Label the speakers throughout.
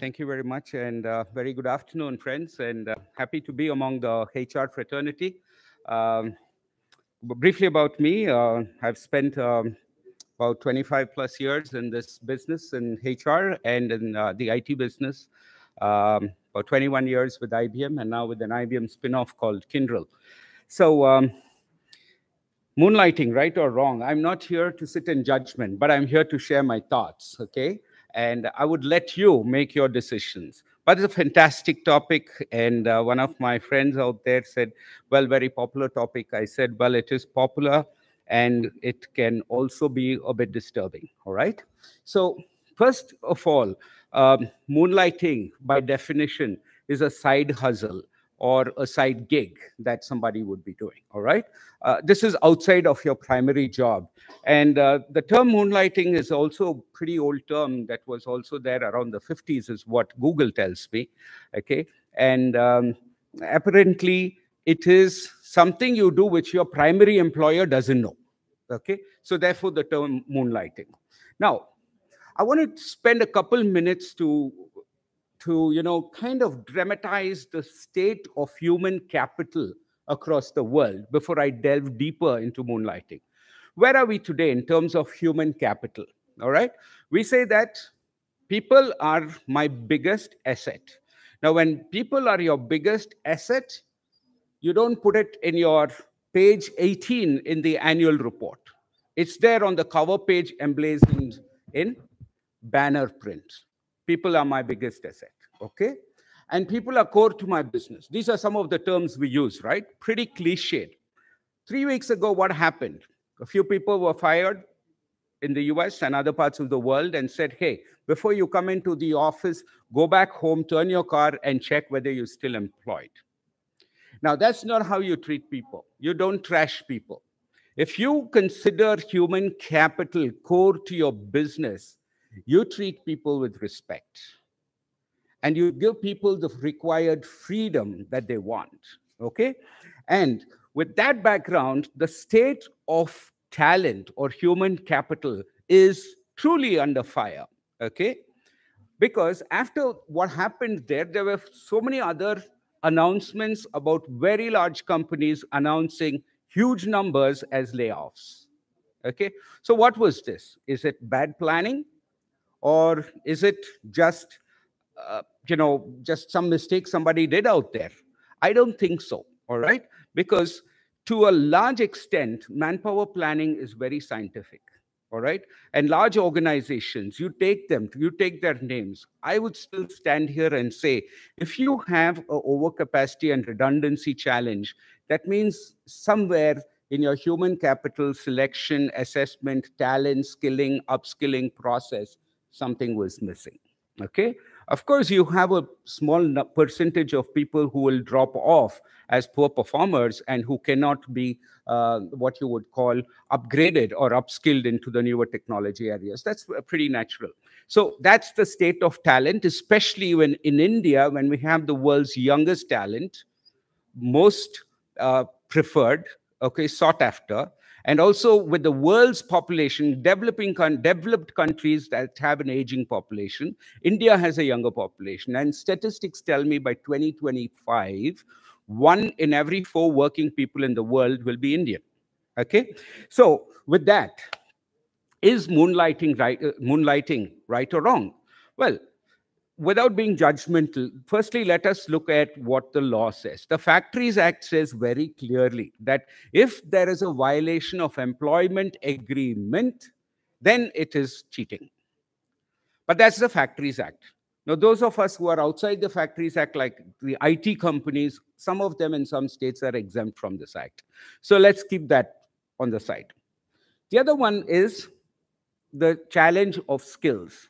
Speaker 1: Thank you very much, and very good afternoon, friends, and happy to be among the HR fraternity. Um, Briefly about me, I've spent about 25 plus years in this business in HR and in the IT business, about 21 years with IBM, and now with an IBM spin-off called Kyndryl. So, moonlighting, right or wrong, I'm not here to sit in judgment, but I'm here to share my thoughts, okay? And I would let you make your decisions. But it's a fantastic topic, and one of my friends out there said, well, very popular topic. I said, well, it is popular, and it can also be a bit disturbing, all right? So first of all, moonlighting, by definition, is a side hustle or a side gig that somebody would be doing, all right? This is outside of your primary job. And the term moonlighting is also a pretty old term that was also there around the 50s, is what Google tells me, okay? And apparently, it is something you do which your primary employer doesn't know, okay? So therefore, the term moonlighting. Now, I want to spend a couple minutes to kind of dramatize the state of human capital across the world before I delve deeper into moonlighting. Where are we today in terms of human capital? All right. We say that people are my biggest asset. Now, when people are your biggest asset, you don't put it in your page 18 in the annual report. It's there on the cover page emblazoned in banner print. People are my biggest asset, okay? And people are core to my business. These are some of the terms we use, right? Pretty cliched. 3 weeks ago, what happened? A few people were fired in the US and other parts of the world and said, hey, before you come into the office, go back home, turn your car, and check whether you're still employed. Now, that's not how you treat people. You don't trash people. If you consider human capital core to your business, you treat people with respect, and you give people the required freedom that they want, okay? And with that background, the state of talent or human capital is truly under fire, okay? Because after what happened there were so many other announcements about very large companies announcing huge numbers as layoffs, okay? So what was this? Is it bad planning? Or is it just, just some mistake somebody did out there? I don't think so, all right? Because to a large extent, manpower planning is very scientific, all right? And large organizations, you take their names. I would still stand here and say, if you have an overcapacity and redundancy challenge, that means somewhere in your human capital selection, assessment, talent, skilling, upskilling process, something was missing, okay? Of course, you have a small percentage of people who will drop off as poor performers and who cannot be what you would call upgraded or upskilled into the newer technology areas. That's pretty natural. So that's the state of talent, especially when in India, when we have the world's youngest talent, most preferred, okay, sought after, and also with the world's population, developed countries that have an aging population, India has a younger population. And statistics tell me by 2025, 1 in every 4 working people in the world will be Indian, okay? So with that, is moonlighting right or wrong? Well, without being judgmental, firstly, let us look at what the law says. The Factories Act says very clearly that if there is a violation of employment agreement, then it is cheating. But that's the Factories Act. Now, those of us who are outside the Factories Act, like the IT companies, some of them in some states are exempt from this act. So let's keep that on the side. The other one is the challenge of skills,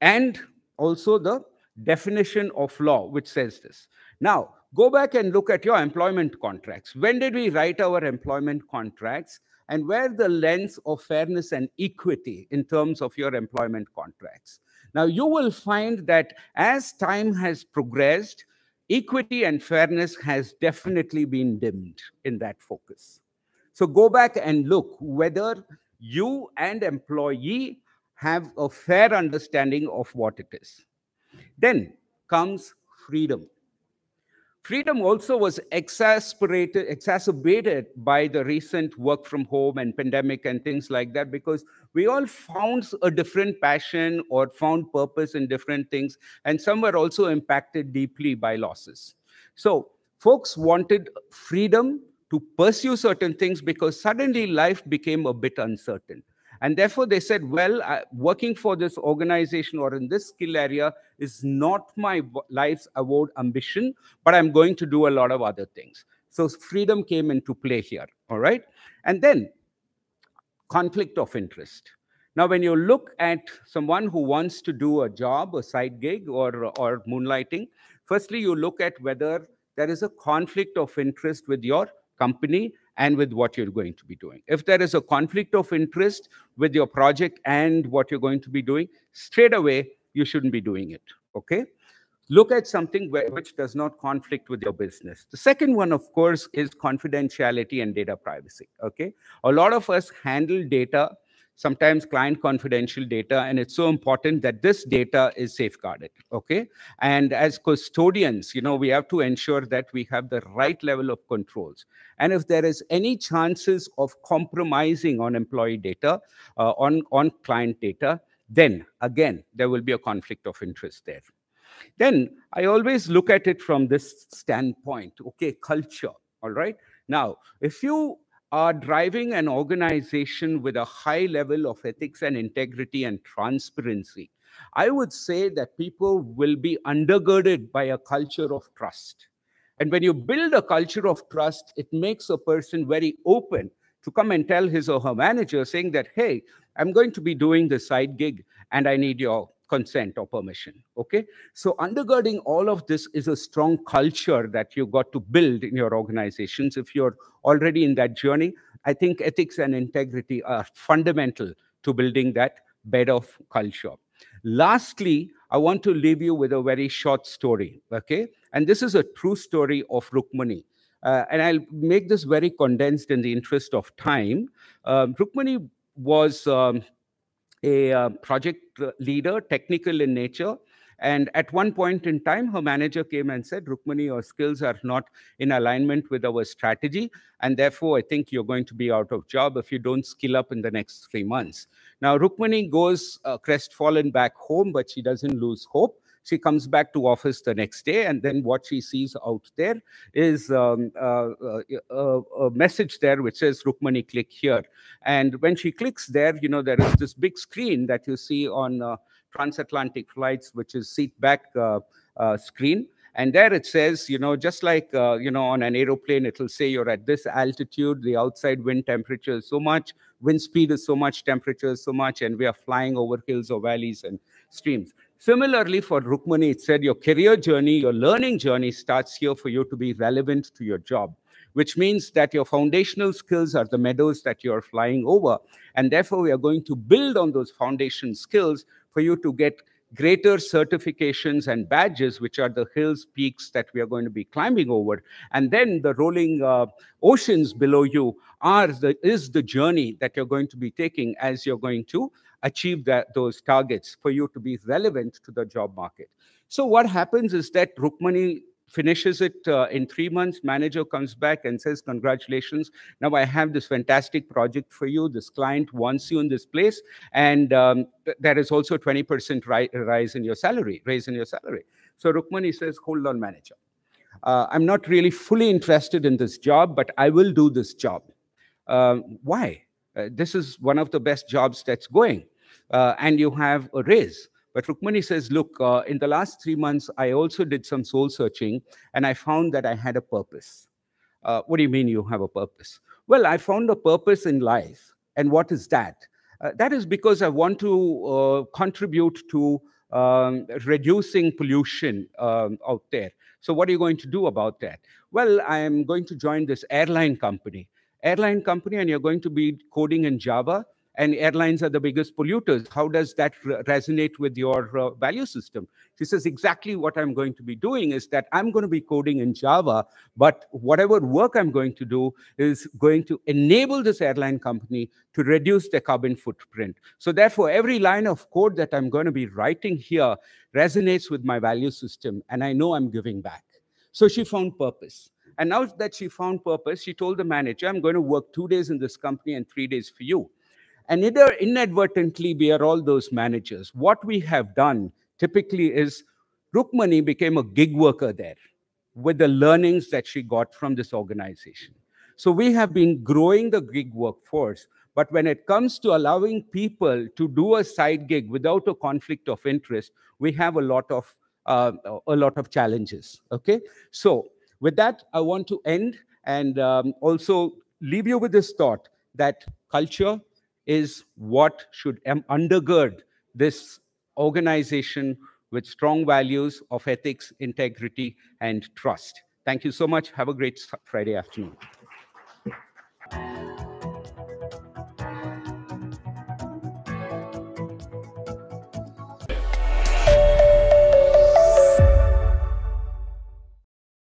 Speaker 1: and also the definition of law, which says this. Now, go back and look at your employment contracts. When did we write our employment contracts? And where the lens of fairness and equity in terms of your employment contracts? Now, you will find that as time has progressed, equity and fairness has definitely been dimmed in that focus. So go back and look whether you and employee have a fair understanding of what it is. Then comes freedom. Freedom also was exacerbated by the recent work from home and pandemic and things like that, because we all found a different passion or found purpose in different things, and some were also impacted deeply by losses. So folks wanted freedom to pursue certain things because suddenly life became a bit uncertain. And therefore, they said, well, working for this organization or in this skill area is not my life's award ambition, but I'm going to do a lot of other things. So freedom came into play here, all right? And then conflict of interest. Now, when you look at someone who wants to do a job, a side gig, or moonlighting, firstly, you look at whether there is a conflict of interest with your company and with what you're going to be doing. If there is a conflict of interest with your project and what you're going to be doing, straight away, you shouldn't be doing it, okay? Look at something which does not conflict with your business. The second one, of course, is confidentiality and data privacy, okay? A lot of us handle data, sometimes client confidential data, and it's so important that this data is safeguarded, okay? And as custodians, we have to ensure that we have the right level of controls. And if there is any chances of compromising on employee data, on client data, then again, there will be a conflict of interest there. Then I always look at it from this standpoint, okay, culture, all right? Now, if you are driving an organization with a high level of ethics and integrity and transparency, I would say that people will be undergirded by a culture of trust. And when you build a culture of trust, it makes a person very open to come and tell his or her manager saying that, hey, I'm going to be doing this side gig and I need your consent or permission, okay? So undergirding all of this is a strong culture that you got to build in your organizations. If you're already in that journey, I think ethics and integrity are fundamental to building that bed of culture. Lastly, I want to leave you with a very short story, okay? And this is a true story of Rukmani. And I'll make this very condensed in the interest of time. Rukmani was a project leader, technical in nature. And at one point in time, her manager came and said, Rukmani, your skills are not in alignment with our strategy. And therefore, I think you're going to be out of job if you don't skill up in the next 3 months. Now, Rukmani goes crestfallen back home, but she doesn't lose hope. She comes back to office the next day, and then what she sees out there is a message there which says, Rukmani, click here. And when she clicks there, there is this big screen that you see on transatlantic flights, which is seat back screen. And there it says, just like, on an aeroplane, it will say you're at this altitude, the outside wind temperature is so much, wind speed is so much, temperature is so much, and we are flying over hills or valleys and streams. Similarly, for Rukmani, it said your career journey, your learning journey starts here for you to be relevant to your job, which means that your foundational skills are the meadows that you're flying over. And therefore, we are going to build on those foundation skills for you to get greater certifications and badges, which are the hills, peaks that we are going to be climbing over. And then the rolling oceans below you is the journey that you're going to be taking as you're going to achieve those targets for you to be relevant to the job market. So what happens is that Rukmani finishes it in 3 months. Manager comes back and says, congratulations. Now I have this fantastic project for you. This client wants you in this place. And there is also 20% raise in your salary. So Rukmani says, hold on, manager. I'm not really fully interested in this job, but I will do this job. Why? This is one of the best jobs that's going. And you have a raise. But Rukmani says, look, in the last 3 months, I also did some soul searching, and I found that I had a purpose. What do you mean you have a purpose? Well, I found a purpose in life. And what is that? That is because I want to contribute to reducing pollution out there. So what are you going to do about that? Well, I am going to join this airline company, and you're going to be coding in Java. and airlines are the biggest polluters. How does that resonate with your value system? She says, exactly what I'm going to be doing is that I'm going to be coding in Java, but whatever work I'm going to do is going to enable this airline company to reduce their carbon footprint. So therefore, every line of code that I'm going to be writing here resonates with my value system, and I know I'm giving back. So she found purpose. And now that she found purpose, she told the manager, I'm going to work 2 days in this company and 3 days for you. And inadvertently, we are all those managers. What we have done typically is Rukmani became a gig worker there with the learnings that she got from this organization. So we have been growing the gig workforce, but when it comes to allowing people to do a side gig without a conflict of interest, we have a lot of challenges. Okay, so with that, I want to end and also leave you with this thought that culture is what should undergird this organization with strong values of ethics, integrity, and trust. Thank you so much. Have a great Friday afternoon.